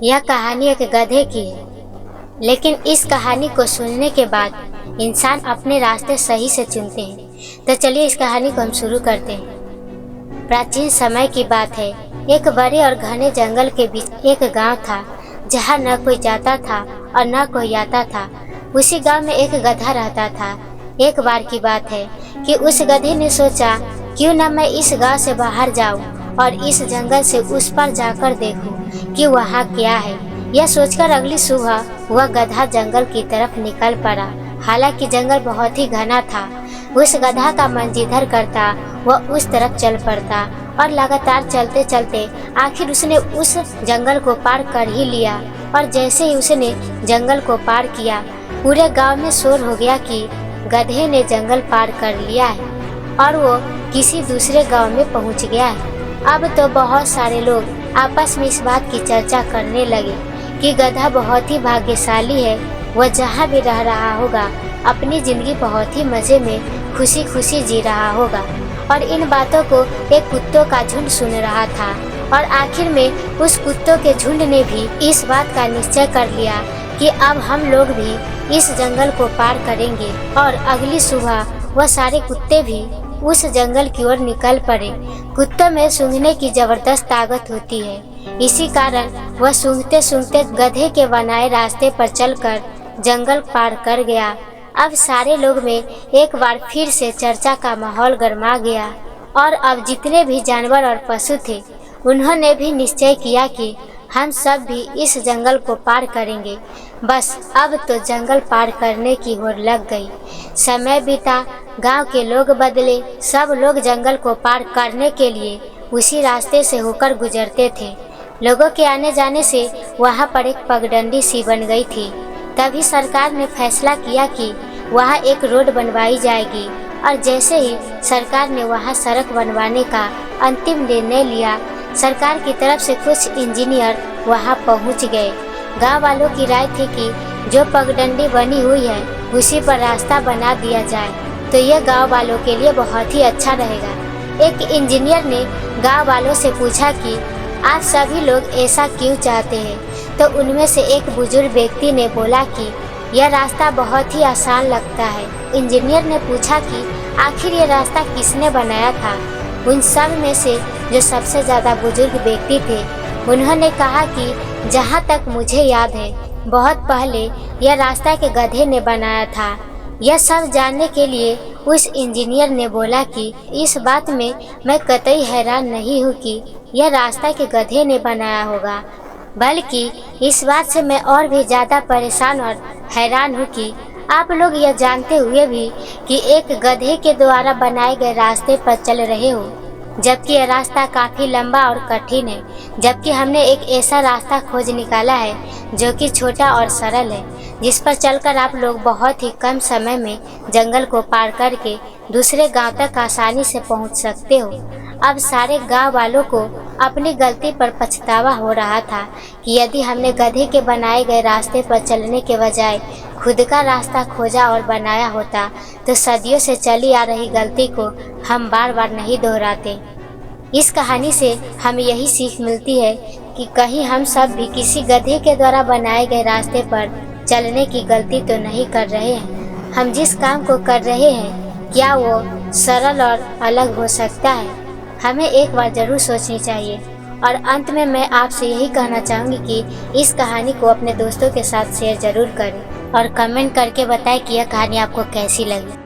यह कहानी एक गधे की है, लेकिन इस कहानी को सुनने के बाद इंसान अपने रास्ते सही से चुनते हैं। तो चलिए इस कहानी को हम शुरू करते हैं। प्राचीन समय की बात है। एक बड़े और घने जंगल के बीच एक गांव था, जहां न कोई जाता था और न कोई आता था। उसी गांव में एक गधा रहता था। एक बार की बात है कि उस गधे ने सोचा, क्यों न मैं इस गांव से बाहर जाऊं और इस जंगल से उस पर जाकर देखूं कि वहाँ क्या है। यह सोचकर अगली सुबह वह गधा जंगल की तरफ निकल पड़ा। हालांकि जंगल बहुत ही घना था। उस गधा का मन जिधर करता वह उस तरफ चल पड़ता और लगातार चलते चलते आखिर उसने उस जंगल को पार कर ही लिया। और जैसे ही उसने जंगल को पार किया, पूरे गांव में शोर हो गया कि गधे ने जंगल पार कर लिया है और वो किसी दूसरे गांव में पहुंच गया है। अब तो बहुत सारे लोग आपस में इस बात की चर्चा करने लगे कि गधा बहुत ही भाग्यशाली है। वह जहाँ भी रह रहा होगा अपनी जिंदगी बहुत ही मजे में खुशी खुशी जी रहा होगा। और इन बातों को एक कुत्तों का झुंड सुन रहा था और आखिर में उस कुत्तों के झुंड ने भी इस बात का निश्चय कर लिया कि अब हम लोग भी इस जंगल को पार करेंगे। और अगली सुबह वह सारे कुत्ते भी उस जंगल की ओर निकल पड़े। कुत्तों में सूंघने की जबरदस्त ताकत होती है, इसी कारण वह सूंघते सूंघते गधे के बनाए रास्ते पर चलकर जंगल पार कर गया। अब सारे लोग में एक बार फिर से चर्चा का माहौल गर्मा गया और अब जितने भी जानवर और पशु थे उन्होंने भी निश्चय किया कि हम सब भी इस जंगल को पार करेंगे। बस अब तो जंगल पार करने की होड़ लग गई। समय बीता, गांव के लोग बदले, सब लोग जंगल को पार करने के लिए उसी रास्ते से होकर गुजरते थे। लोगों के आने जाने से वहां पर एक पगडंडी सी बन गई थी। तभी सरकार ने फैसला किया कि वहां एक रोड बनवाई जाएगी। और जैसे ही सरकार ने वहां सड़क बनवाने का अंतिम निर्णय लिया, सरकार की तरफ से कुछ इंजीनियर वहां पहुंच गए। गांव वालों की राय थी कि जो पगडंडी बनी हुई है उसी पर रास्ता बना दिया जाए तो यह गांव वालों के लिए बहुत ही अच्छा रहेगा। एक इंजीनियर ने गांव वालों से पूछा कि आप सभी लोग ऐसा क्यों चाहते हैं। तो उनमें से एक बुजुर्ग व्यक्ति ने बोला कि यह रास्ता बहुत ही आसान लगता है। इंजीनियर ने पूछा कि आखिर यह रास्ता किसने बनाया था। उन सब में से जो सबसे ज़्यादा बुजुर्ग व्यक्ति थे उन्होंने कहा कि जहाँ तक मुझे याद है बहुत पहले यह रास्ता के गधे ने बनाया था। यह सब जानने के लिए उस इंजीनियर ने बोला कि इस बात में मैं कतई हैरान नहीं हूँ कि यह रास्ता के गधे ने बनाया होगा, बल्कि इस बात से मैं और भी ज़्यादा परेशान और हैरान हूँ कि आप लोग यह जानते हुए भी कि एक गधे के द्वारा बनाए गए रास्ते पर चल रहे हो, जबकि यह रास्ता काफ़ी लंबा और कठिन है। जबकि हमने एक ऐसा रास्ता खोज निकाला है जो कि छोटा और सरल है, जिस पर चलकर आप लोग बहुत ही कम समय में जंगल को पार करके दूसरे गांव तक आसानी से पहुंच सकते हो। अब सारे गांव वालों को अपनी गलती पर पछतावा हो रहा था कि यदि हमने गधे के बनाए गए रास्ते पर चलने के बजाय खुद का रास्ता खोजा और बनाया होता तो सदियों से चली आ रही गलती को हम बार बार नहीं दोहराते। इस कहानी से हमें यही सीख मिलती है कि कहीं हम सब भी किसी गधे के द्वारा बनाए गए रास्ते पर चलने की गलती तो नहीं कर रहे हैं। हम जिस काम को कर रहे हैं क्या वो सरल और अलग हो सकता है, हमें एक बार ज़रूर सोचनी चाहिए। और अंत में मैं आपसे यही कहना चाहूँगी कि इस कहानी को अपने दोस्तों के साथ शेयर ज़रूर करें और कमेंट करके बताएं कि यह कहानी आपको कैसी लगी।